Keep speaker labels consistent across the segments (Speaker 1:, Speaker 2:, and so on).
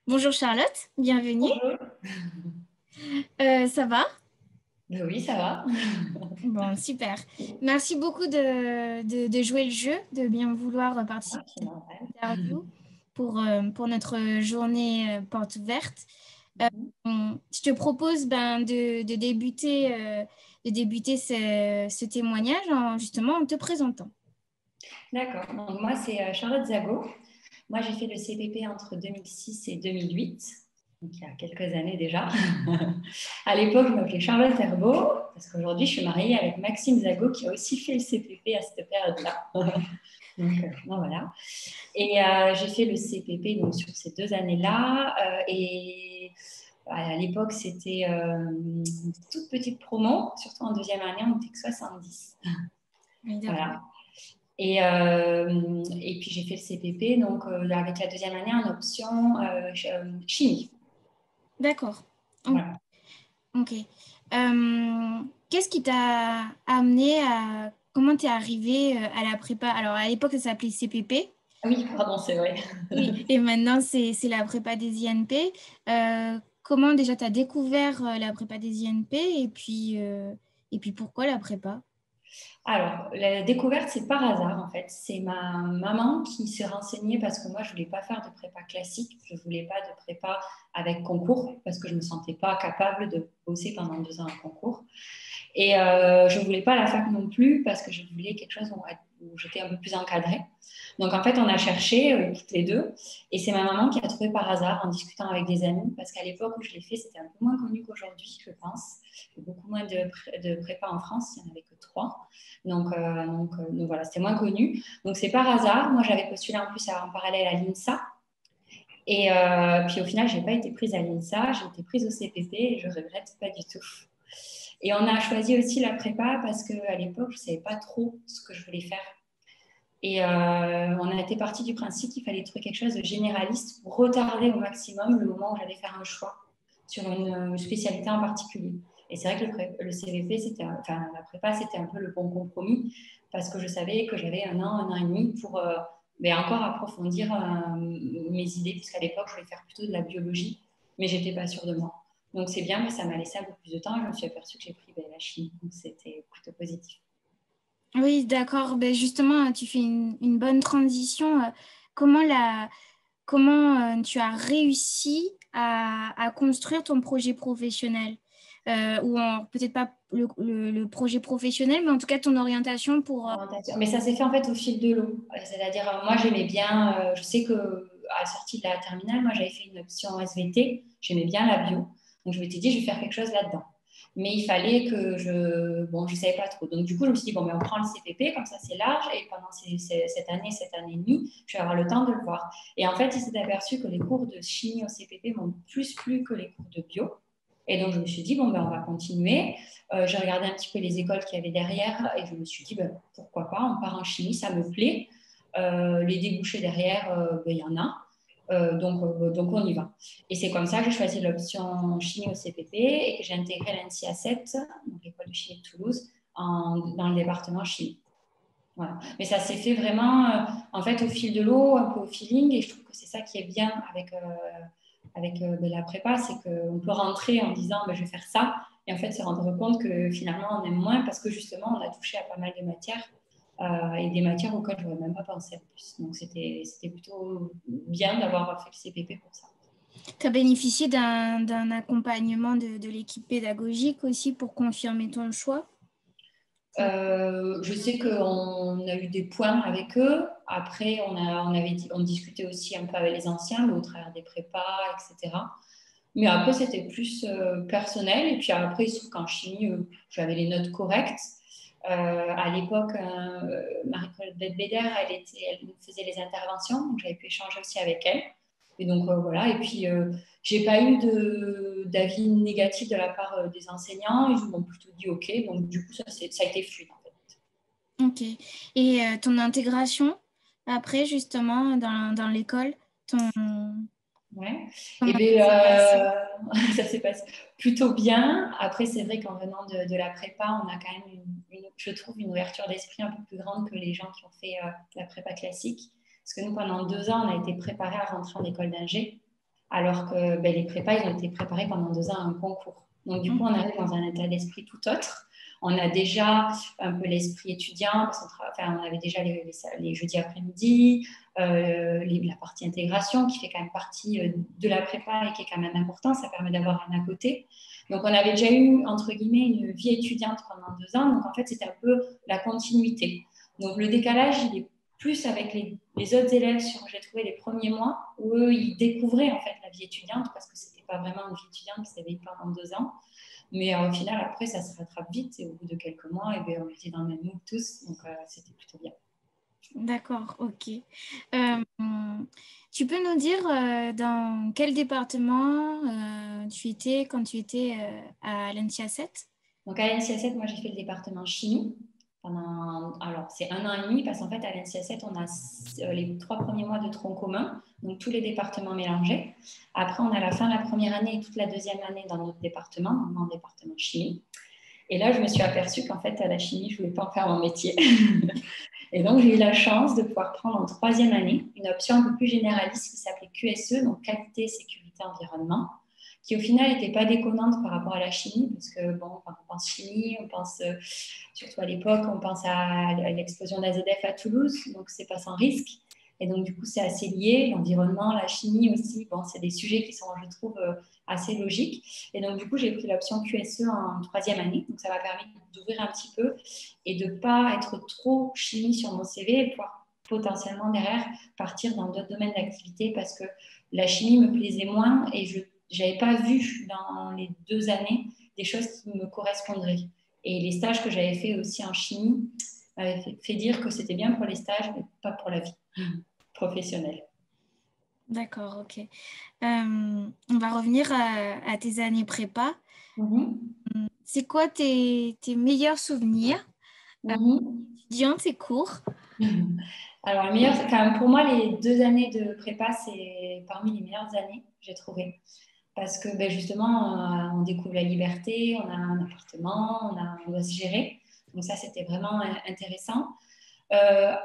Speaker 1: Bonjour Charlotte, bienvenue.
Speaker 2: Bonjour.
Speaker 1: Ça va?
Speaker 2: Oui, ça va.
Speaker 1: Bon, super. Merci beaucoup de jouer le jeu, de bien vouloir
Speaker 2: Ah,
Speaker 1: participer
Speaker 2: c'est
Speaker 1: à
Speaker 2: normal.
Speaker 1: cette interview pour notre journée porte ouverte. Euh, je te propose de débuter ce témoignage justement en te présentant.
Speaker 2: D'accord. Donc, moi, c'est Charlotte Zago. Moi, j'ai fait le CPP entre 2006 et 2008, donc il y a quelques années déjà. À l'époque, je m'appelais Charlotte Herbeau, parce qu'aujourd'hui, je suis mariée avec Maxime Zago, qui a aussi fait le CPP à cette période-là. Donc, voilà. Et j'ai fait le CPP donc, sur ces 2 années-là. Et à l'époque, c'était une toute petite promo, surtout en deuxième année, on n'était que 70.
Speaker 1: Oui, d'accord.
Speaker 2: Voilà. Et puis j'ai fait le CPP, donc avec la deuxième année en option chimie.
Speaker 1: D'accord. Ok.
Speaker 2: Voilà.
Speaker 1: Ok. Qu'est-ce qui t'a amené à... Comment t'es arrivé à la prépa? Alors, à l'époque, ça s'appelait CPP.
Speaker 2: Ah oui, pardon, c'est vrai.
Speaker 1: Oui, et maintenant, c'est la prépa des INP. Comment déjà t'as découvert la prépa des INP et puis pourquoi la prépa?
Speaker 2: Alors, la découverte, c'est par hasard en fait. C'est ma maman qui s'est renseignée parce que moi, je voulais pas faire de prépa classique. Je voulais pas de prépa avec concours parce que je me sentais pas capable de bosser pendant 2 ans à concours. Et je ne voulais pas la fac non plus parce que je voulais quelque chose où j'étais un peu plus encadrée. Donc en fait, on a cherché toutes les deux. Et c'est ma maman qui a trouvé par hasard en discutant avec des amis parce qu'à l'époque où je l'ai fait, c'était un peu moins connu qu'aujourd'hui, je pense. Il y a beaucoup moins de prépa en France, il n'y en avait que 3. Donc voilà, c'était moins connu. Donc c'est par hasard. Moi, j'avais postulé en plus en parallèle à l'INSA. Et puis au final, je n'ai pas été prise à l'INSA, j'ai été prise au CPP et je ne regrette pas du tout. Et on a choisi aussi la prépa parce qu'à l'époque, je ne savais pas trop ce que je voulais faire. Et on a été parti du principe qu'il fallait trouver quelque chose de généraliste pour retarder au maximum le moment où j'allais faire un choix sur une spécialité en particulier. Et c'est vrai que le CVP, enfin la prépa, c'était un peu le bon compromis parce que je savais que j'avais un an et demi pour encore approfondir mes idées, puisqu'à l'époque, je voulais faire plutôt de la biologie, mais j'étais pas sûre de moi. Donc c'est bien, mais ça m'a laissé un peu plus de temps et je me suis aperçue que j'ai pris la chimie. Donc c'était plutôt positif.
Speaker 1: Oui, d'accord. Ben justement, tu fais une bonne transition. Comment comment tu as réussi à construire ton projet professionnel? Peut-être pas le projet professionnel, mais en tout cas ton orientation pour...
Speaker 2: Mais ça s'est fait en fait au fil de l'eau. C'est-à-dire, moi j'aimais bien, je sais que à la sortie de la terminale, moi j'avais fait une option SVT, j'aimais bien la bio. Donc je m'étais dit, je vais faire quelque chose là-dedans. Mais il fallait que bon, je ne savais pas trop. Donc du coup, je me suis dit, bon, mais on prend le CPP, comme ça c'est large, et pendant cette année et demie, je vais avoir le temps de le voir. Et en fait, il s'est aperçu que les cours de chimie au CPP m'ont plus plu que les cours de bio. Et donc je me suis dit, bon, ben, on va continuer. J'ai regardé un petit peu les écoles qu'il y avait derrière et je me suis dit, ben, pourquoi pas, on part en chimie, ça me plaît. Les débouchés derrière, ben, il y en a. Donc on y va. Et c'est comme ça que j'ai choisi l'option chimie au CPP et que j'ai intégré l'NCA 7, donc l'école de chimie de Toulouse, dans le département chimie. Voilà. Mais ça s'est fait vraiment, en fait, au fil de l'eau, un peu au feeling. Et je trouve que c'est ça qui est bien avec de la prépa, c'est qu'on peut rentrer en disant ben, je vais faire ça. Et en fait, se rendre compte que finalement, on aime moins parce que justement, on a touché à pas mal de matières et des matières auxquelles je n'aurais même pas pensé en plus. Donc, c'était plutôt bien d'avoir fait le CPP pour ça.
Speaker 1: Tu as bénéficié d'un accompagnement de l'équipe pédagogique aussi pour confirmer ton choix?
Speaker 2: Je sais qu'on a eu des points avec eux. Après, on discutait aussi un peu avec les anciens, mais au travers des prépas, etc. Mais après, c'était plus personnel. Et puis après, il se trouve qu'en chimie, j'avais les notes correctes. À l'époque, Marie-Claude Beder, elle nous faisait les interventions, donc j'avais pu échanger aussi avec elle. Et donc voilà. Et puis, j'ai pas eu d'avis négatif de la part des enseignants. Ils m'ont plutôt dit OK. Donc du coup, ça a été fluide en fait.
Speaker 1: Ok. Et ton intégration après, justement, dans l'école, ton...
Speaker 2: Ouais. Et
Speaker 1: comment ça
Speaker 2: bien,
Speaker 1: s'est passé?
Speaker 2: ça s'est passé plutôt bien. Après, c'est vrai qu'en venant de la prépa, on a quand même, je trouve, une ouverture d'esprit un peu plus grande que les gens qui ont fait la prépa classique. Parce que nous, pendant 2 ans, on a été préparés à rentrer en école d'ingé. alors que les prépas, ils ont été préparés pendant 2 ans à un concours. Donc, du coup, on arrive dans un état d'esprit tout autre. On a déjà un peu l'esprit étudiant, parce on avait déjà les jeudis après-midi, la partie intégration qui fait quand même partie de la prépa et qui est quand même important, ça permet d'avoir un à côté. Donc, on avait déjà eu, entre guillemets, une vie étudiante pendant 2 ans, donc en fait, c'était un peu la continuité. Donc, le décalage, il est plus avec les autres élèves j'ai trouvé les premiers mois, où eux, ils découvraient en fait la vie étudiante, parce que c'était pas vraiment une vie étudiante qui s'éveille pendant 2 ans. Mais au final, après, ça se rattrape vite. Et au bout de quelques mois, on était dans le même mood tous. Donc, c'était plutôt bien.
Speaker 1: D'accord, ok. Euh, Tu peux nous dire dans quel département tu étais quand tu étais à l'NCA 7?
Speaker 2: Donc, à l'NCA 7, moi, j'ai fait le département chimie. Alors, c'est 1 an et demi, parce qu'en fait, à l'NCA 7, on a les 3 premiers mois de tronc commun, donc tous les départements mélangés. Après, on a la fin de la première année et toute la deuxième année dans notre département, dans le département chimie. Et là, je me suis aperçue qu'en fait, à la chimie, je ne voulais pas en faire mon métier. Et donc, j'ai eu la chance de pouvoir prendre en 3e année une option un peu plus généraliste qui s'appelait QSE, donc qualité, sécurité, environnement, qui au final n'était pas déconnante par rapport à la chimie, parce que, bon, quand on pense chimie, on pense, surtout à l'époque, on pense à l'explosion d'AZF à Toulouse, donc c'est pas sans risque. Et donc, du coup, c'est assez lié. L'environnement, la chimie aussi, bon, c'est des sujets qui sont, je trouve, assez logiques. Et donc, du coup, j'ai pris l'option QSE en 3e année. Donc, ça m'a permis d'ouvrir un petit peu et de ne pas être trop chimie sur mon CV et pouvoir potentiellement derrière partir dans d'autres domaines d'activité parce que la chimie me plaisait moins et je n'avais pas vu dans les 2 années des choses qui me correspondraient. Et les stages que j'avais fait aussi en chimie m'avaient fait dire que c'était bien pour les stages, mais pas pour la vie professionnelle.
Speaker 1: D'accord, ok. On va revenir à tes années prépa.
Speaker 2: Mhm.
Speaker 1: C'est quoi tes meilleurs souvenirs
Speaker 2: Mhm.
Speaker 1: étudiants, tes cours?
Speaker 2: Alors, le meilleur, quand même, pour moi, les 2 années de prépa, c'est parmi les meilleures années, j'ai trouvé. Parce que justement, on découvre la liberté, on a un appartement, on doit se gérer. Donc ça, c'était vraiment intéressant.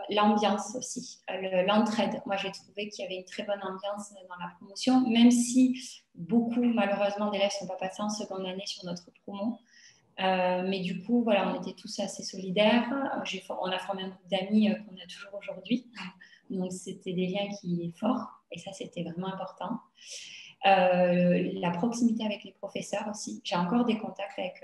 Speaker 2: L'ambiance aussi, l'entraide. Moi, j'ai trouvé qu'il y avait une très bonne ambiance dans la promotion, même si beaucoup, malheureusement, d'élèves ne sont pas passés en seconde année sur notre promo. Mais du coup, voilà, on était tous assez solidaires. On a formé un groupe d'amis qu'on a toujours aujourd'hui. Donc, c'était des liens qui sont forts. Et ça, c'était vraiment important. La proximité avec les professeurs aussi. J'ai encore des contacts avec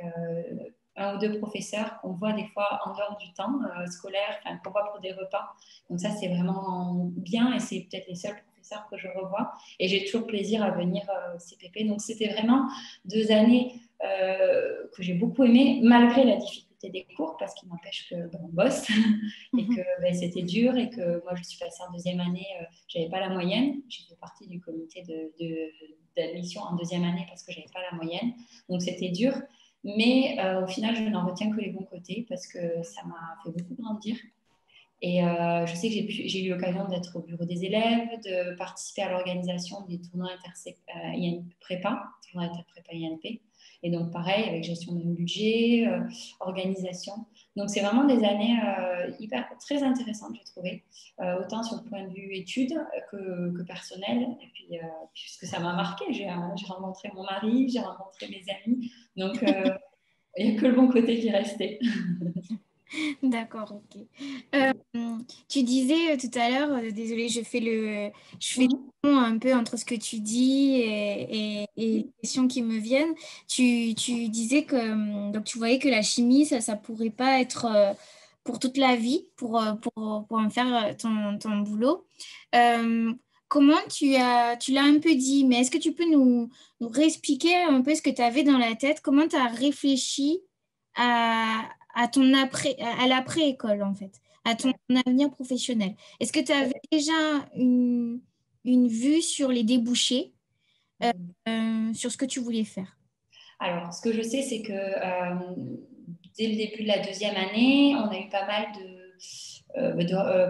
Speaker 2: 1 ou 2 professeurs qu'on voit des fois en dehors du temps scolaire, qu'on voit pour des repas. Donc ça, c'est vraiment bien et c'est peut-être les seuls professeurs que je revois. Et j'ai toujours plaisir à venir au CPP. Donc c'était vraiment 2 années que j'ai beaucoup aimées, malgré la difficulté des cours, parce qu'il n'empêche que on bosse et que c'était dur et que moi, je suis passée en 2e année, je n'avais pas la moyenne. J'ai fait partie du comité d'admission en 2e année parce que je n'avais pas la moyenne. Donc c'était dur. Mais au final, je n'en retiens que les bons côtés parce que ça m'a fait beaucoup grandir. Et je sais que j'ai eu l'occasion d'être au bureau des élèves, de participer à l'organisation des tournois prépa, tournois interprépa INP. Et donc, pareil, avec gestion de budget, organisation. Donc, c'est vraiment des années très intéressantes, j'ai trouvé, autant sur le point de vue études que personnel. Et puis, puisque ça m'a marqué, j'ai rencontré mon mari, j'ai rencontré mes amis. Donc, il n'y a que le bon côté qui restait.
Speaker 1: D'accord, ok. Euh, Tu disais tout à l'heure, désolée, je fais le pont un peu entre ce que tu dis et les questions qui me viennent. Tu disais que donc tu voyais que la chimie, ça pourrait pas être pour toute la vie, pour en faire ton boulot. Euh, Comment tu l'as un peu dit, mais est-ce que tu peux nous réexpliquer un peu ce que tu avais dans la tête? Comment tu as réfléchi à ton à l'après-école, en fait, à ton avenir professionnel? Est-ce que tu avais déjà une vue sur les débouchés, euh, sur ce que tu voulais faire?
Speaker 2: Alors, ce que je sais, c'est que dès le début de la 2e année, on a eu pas mal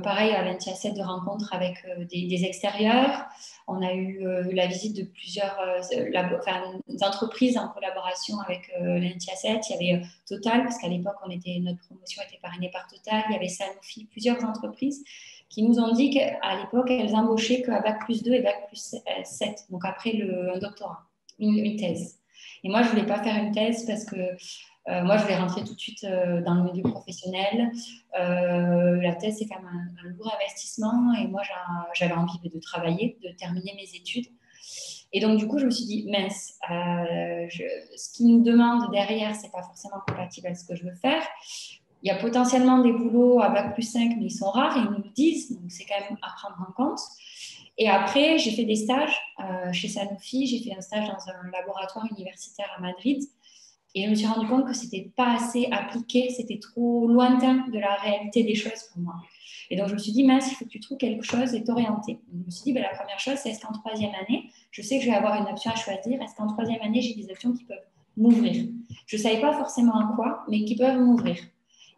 Speaker 2: pareil à l'NTIA7, de rencontres avec des extérieurs. On a eu la visite de plusieurs entreprises en collaboration avec l'NTIA7. Il y avait Total, parce qu'à l'époque, notre promotion était parrainée par Total. Il y avait Sanofi, plusieurs entreprises qui nous ont dit qu'à l'époque, elles embauchaient qu'à bac+2 et bac+7, donc après un doctorat, une thèse. Et moi, je ne voulais pas faire une thèse parce que moi, je voulais rentrer tout de suite dans le milieu professionnel. La thèse, c'est quand même un lourd investissement et moi, j'avais envie de travailler, de terminer mes études. Et donc, du coup, je me suis dit, mince, ce qu'ils nous demandent derrière, ce n'est pas forcément compatible avec ce que je veux faire. Il y a potentiellement des boulots à bac+5, mais ils sont rares, et ils nous le disent, donc c'est quand même à prendre en compte. Et après, j'ai fait des stages chez Sanofi, j'ai fait un stage dans un laboratoire universitaire à Madrid, et je me suis rendu compte que ce n'était pas assez appliqué, c'était trop lointain de la réalité des choses pour moi. Et donc, je me suis dit, mince, il faut que tu trouves quelque chose et t'orienter. Je me suis dit, ben, la première chose, c'est est-ce qu'en troisième année, je sais que je vais avoir une option à choisir, est-ce qu'en troisième année, j'ai des options qui peuvent m'ouvrir? Je ne savais pas forcément à quoi, mais qui peuvent m'ouvrir.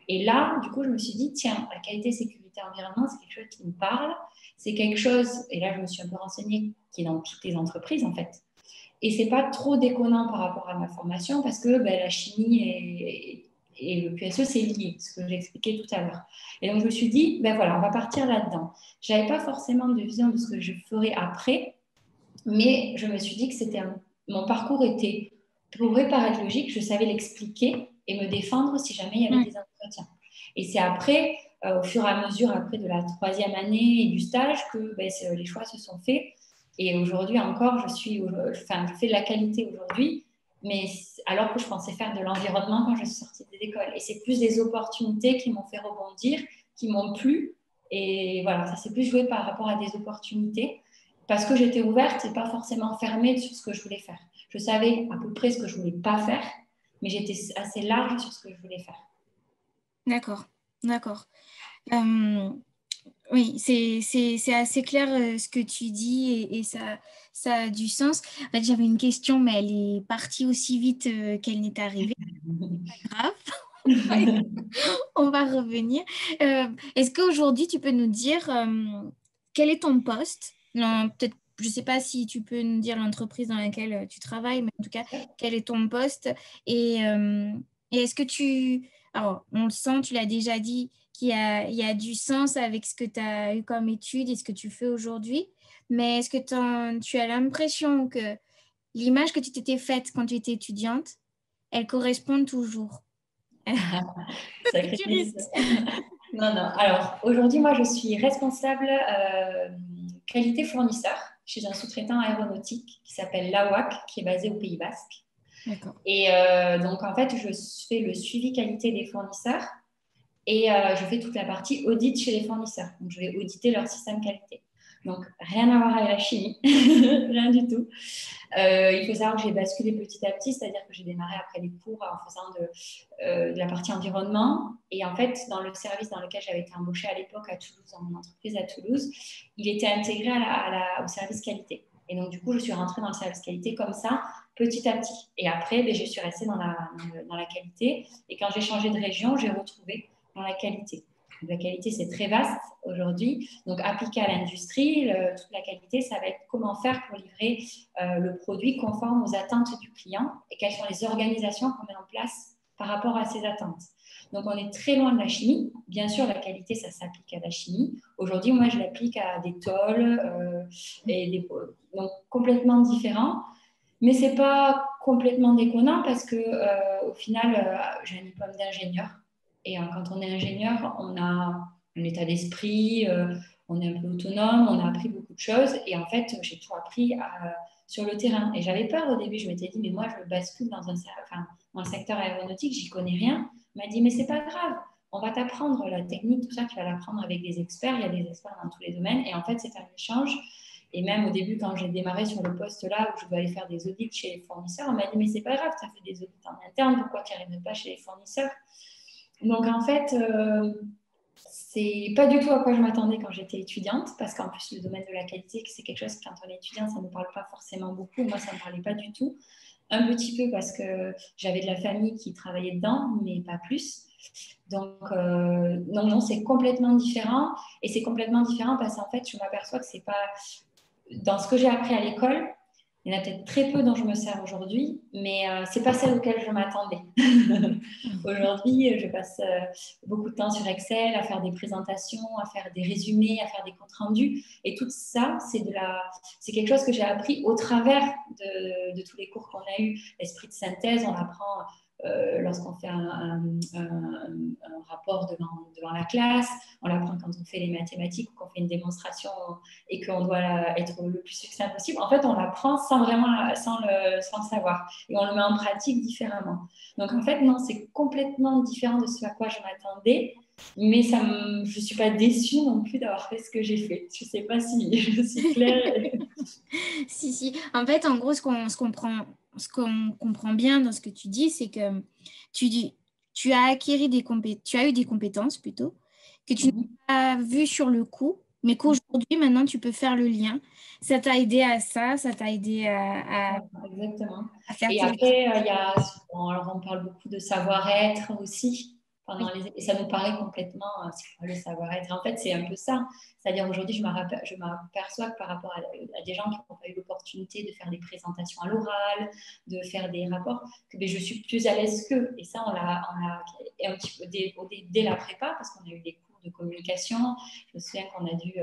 Speaker 2: Et là, du coup, je me suis dit, tiens, la qualité, sécurité, environnement, c'est quelque chose qui me parle. C'est quelque chose, et là, je me suis un peu renseignée, qui est dans toutes les entreprises, en fait. Et ce n'est pas trop déconnant par rapport à ma formation parce que ben, la chimie et le QSE, c'est lié, ce que j'ai expliqué tout à l'heure. Et donc, je me suis dit, ben voilà, on va partir là-dedans. Je n'avais pas forcément de vision de ce que je ferais après, mais je me suis dit que mon parcours pourrait paraître logique, je savais l'expliquer et me défendre si jamais il y avait des entretiens. Et c'est après, au fur et à mesure après de la troisième année et du stage, que ben, les choix se sont faits. Et aujourd'hui encore, je fais de la qualité aujourd'hui, mais alors que je pensais faire de l'environnement quand je suis sortie des écoles. Et c'est plus des opportunités qui m'ont fait rebondir, qui m'ont plu. Et voilà, ça s'est plus joué par rapport à des opportunités parce que j'étais ouverte et pas forcément fermée sur ce que je voulais faire. Je savais à peu près ce que je voulais pas faire, mais j'étais assez large sur ce que je voulais faire.
Speaker 1: D'accord, d'accord. Oui, c'est assez clair ce que tu dis et ça a du sens. En fait, j'avais une question, mais elle est partie aussi vite qu'elle n'est arrivée. Pas grave, on va revenir. Est-ce qu'aujourd'hui, tu peux nous dire quel est ton poste? Non, peut-être, je ne sais pas si tu peux nous dire l'entreprise dans laquelle tu travailles, mais en tout cas, quel est ton poste? Et, euh, et est-ce que alors, on le sent, tu l'as déjà dit, il y a du sens avec ce que tu as eu comme étude et ce que tu fais aujourd'hui, mais est-ce que tu as l'impression que l'image que tu t'étais faite quand tu étais étudiante, elle correspond toujours?
Speaker 2: Sacré
Speaker 1: Futuriste.
Speaker 2: Non, non. Alors, aujourd'hui, moi, je suis responsable qualité fournisseur chez un sous-traitant aéronautique qui s'appelle l'AWAC, qui est basé au Pays Basque.
Speaker 1: D'accord.
Speaker 2: Et donc, en fait, je fais le suivi qualité des fournisseurs et je fais toute la partie audit chez les fournisseurs. Donc, je vais auditer leur système qualité. Donc, rien à voir avec la chimie, rien du tout. Il faut savoir que j'ai basculé petit à petit, c'est-à-dire que j'ai démarré après les cours en faisant de la partie environnement. Et en fait, dans le service dans lequel j'avais été embauchée à l'époque à Toulouse, dans mon entreprise à Toulouse, il était intégré au service qualité. Et donc, du coup, je suis rentrée dans le service qualité comme ça, petit à petit. Et après, je suis restée dans la qualité. Et quand j'ai changé de région, j'ai retrouvé dans la qualité. La qualité, c'est très vaste aujourd'hui. Donc, appliqué à l'industrie, toute la qualité, ça va être comment faire pour livrer le produit conforme aux attentes du client et quelles sont les organisations qu'on met en place par rapport à ces attentes. Donc, on est très loin de la chimie. Bien sûr, la qualité, ça s'applique à la chimie. Aujourd'hui, moi, je l'applique à des tôles donc complètement différents. Mais ce n'est pas complètement déconnant parce que au final, j'ai un diplôme d'ingénieur. Et quand on est ingénieur, on a un état d'esprit, on est un peu autonome, on a appris beaucoup de choses. Et en fait, j'ai tout appris sur le terrain. Et j'avais peur au début, je m'étais dit, mais moi, je bascule dans le secteur aéronautique, j'y connais rien. On m'a dit, mais c'est pas grave, on va t'apprendre la technique, tout ça, tu vas l'apprendre avec des experts. Il y a des experts dans tous les domaines. Et en fait, c'est un échange. Et même au début, quand j'ai démarré sur le poste là où je dois aller faire des audits chez les fournisseurs, on m'a dit, mais c'est pas grave, tu as fait des audits en interne, pourquoi tu n'arrives pas chez les fournisseurs? Donc en fait, c'est pas du tout à quoi je m'attendais quand j'étais étudiante, parce qu'en plus, le domaine de la qualité, c'est quelque chose, quand on est étudiant, ça ne me parle pas forcément beaucoup. Moi, ça ne me parlait pas du tout. Un petit peu parce que j'avais de la famille qui travaillait dedans, mais pas plus. Donc, non, c'est complètement différent. Et c'est complètement différent parce qu'en fait, je m'aperçois que c'est pas dans ce que j'ai appris à l'école, Il y en a peut-être très peu dont je me sers aujourd'hui, mais ce n'est pas celle auquel je m'attendais. Aujourd'hui, je passe beaucoup de temps sur Excel à faire des présentations, à faire des résumés, à faire des comptes rendus. Et tout ça, c'est quelque chose que j'ai appris au travers de tous les cours qu'on a eus. L'esprit de synthèse, on apprend lorsqu'on fait un rapport devant la classe, on l'apprend quand on fait les mathématiques ou qu'on fait une démonstration et qu'on doit être le plus succinct possible. En fait, on l'apprend sans le savoir et on le met en pratique différemment. Donc, en fait, non, c'est complètement différent de ce à quoi je m'attendais, mais je ne suis pas déçue non plus d'avoir fait ce que j'ai fait. Je ne sais pas si je suis claire.
Speaker 1: Si, si. En fait, en gros, ce qu'on comprend bien dans ce que tu dis, c'est que tu as tu as eu des compétences plutôt, que tu n'as pas vues sur le coup, mais qu'aujourd'hui, maintenant, tu peux faire le lien. Ça t'a aidé à ça, ça t'a aidé
Speaker 2: Exactement.
Speaker 1: à faire
Speaker 2: Et
Speaker 1: tes
Speaker 2: après, alors on parle beaucoup de savoir-être aussi.
Speaker 1: Oui.
Speaker 2: Et ça nous paraît complètement, le savoir-être. En fait, c'est un peu ça. C'est-à-dire aujourd'hui, je m'aperçois que par rapport à des gens qui n'ont pas eu l'opportunité de faire des présentations à l'oral, de faire des rapports, que je suis plus à l'aise qu'eux. Et ça, on l'a un petit peu dès la prépa, parce qu'on a eu des cours de communication. Je me souviens qu'on a dû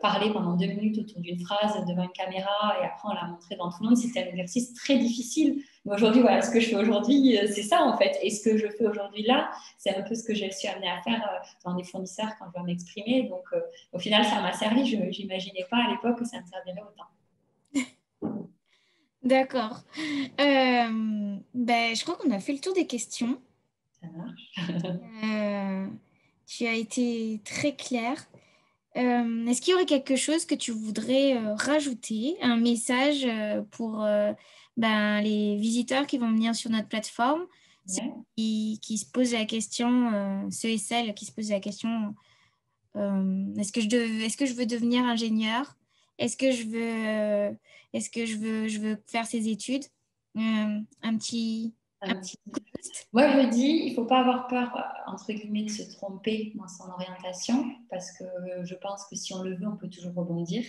Speaker 2: parler pendant 2 minutes autour d'une phrase devant une caméra et après on l'a montré devant tout le monde. C'était un exercice très difficile. Mais aujourd'hui, voilà, ce que je fais aujourd'hui, c'est ça en fait. Et ce que je fais aujourd'hui là, c'est un peu ce que je suis amenée à faire dans des fournisseurs quand je dois m'exprimer. Donc au final, ça m'a servi. Je n'imaginais pas à l'époque que ça me servirait autant.
Speaker 1: D'accord. Ben, je crois qu'on a fait le tour des questions.
Speaker 2: Ça marche.
Speaker 1: Euh, Tu as été très clair. Est-ce qu'il y aurait quelque chose que tu voudrais rajouter, un message pour les visiteurs qui vont venir sur notre plateforme, ceux
Speaker 2: Ouais.
Speaker 1: qui se posent la question, ceux et celles qui se posent la question, est-ce que je veux devenir ingénieur? Est-ce que je veux faire ces études? Un petit...
Speaker 2: Un petit Moi, je dis, il ne faut pas avoir peur, entre guillemets, de se tromper dans son orientation, parce que je pense que si on le veut, on peut toujours rebondir.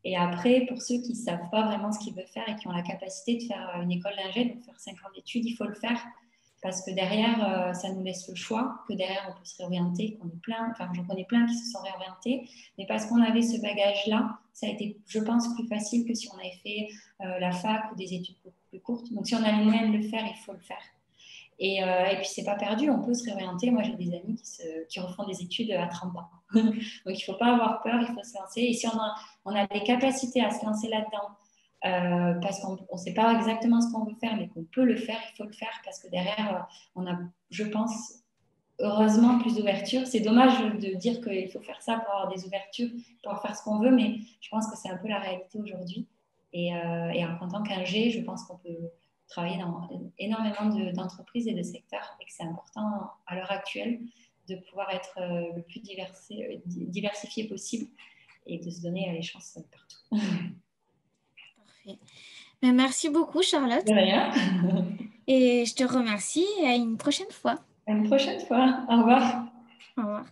Speaker 2: Et après, pour ceux qui ne savent pas vraiment ce qu'ils veulent faire et qui ont la capacité de faire une école d'ingé, donc faire 5 ans d'études, il faut le faire, parce que derrière, ça nous laisse le choix, que derrière, on peut se réorienter, qu'on est plein, enfin, j'en connais plein qui se sont réorientés, mais parce qu'on avait ce bagage-là, ça a été, je pense, plus facile que si on avait fait la fac ou des études beaucoup plus courtes. Donc, si on a les moyens de le faire, il faut le faire. Et puis, c'est pas perdu, on peut se réorienter. Moi, j'ai des amis qui refont des études à 30 ans. Donc, il ne faut pas avoir peur, il faut se lancer. Et si on a des capacités à se lancer là-dedans, parce qu'on ne sait pas exactement ce qu'on veut faire, mais qu'on peut le faire, il faut le faire, parce que derrière, on a, je pense, heureusement, plus d'ouverture. C'est dommage de dire qu'il faut faire ça pour avoir des ouvertures, pour faire ce qu'on veut, mais je pense que c'est un peu la réalité aujourd'hui. Et en tant qu'ingé, je pense qu'on peut travailler dans énormément d'entreprises et de secteurs et que c'est important à l'heure actuelle de pouvoir être le plus diversifié possible et de se donner les chances partout.
Speaker 1: Parfait. Ben, merci beaucoup, Charlotte.
Speaker 2: De rien.
Speaker 1: Et je te remercie et à une prochaine fois.
Speaker 2: À une prochaine fois. Au revoir.
Speaker 1: Au revoir.